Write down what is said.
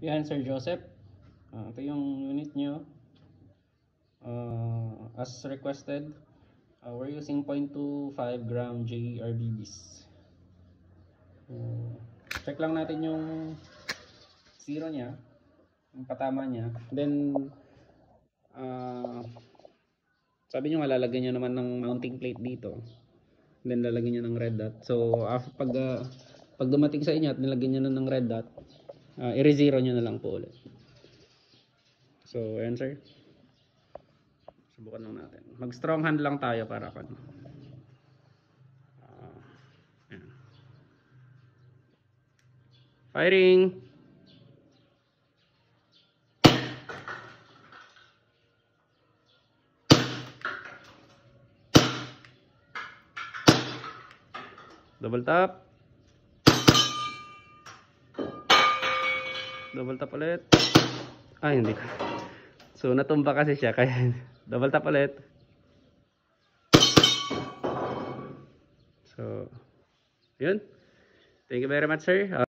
Yan, Sir Joseph. Ito yung unit nyo. As requested, we're using 0.25 gram JRBBs. Check lang natin yung zero nya, yung patama nya. Then, sabi nyo nga lalagyan nyo naman ng mounting plate dito. Then lalagyan nyo ng red dot. So, pag dumating sa inyo at nilagyan nyo na ng red dot, i-zero nyo na lang po ulit. So, ayan sir. Subukan lang natin. Mag strong hand lang tayo para kan. Firing! Double tap. Double tap ulit. Hindi. So, natumba kasi siya. Kaya, double tap ulit. So, yun. Thank you very much, sir.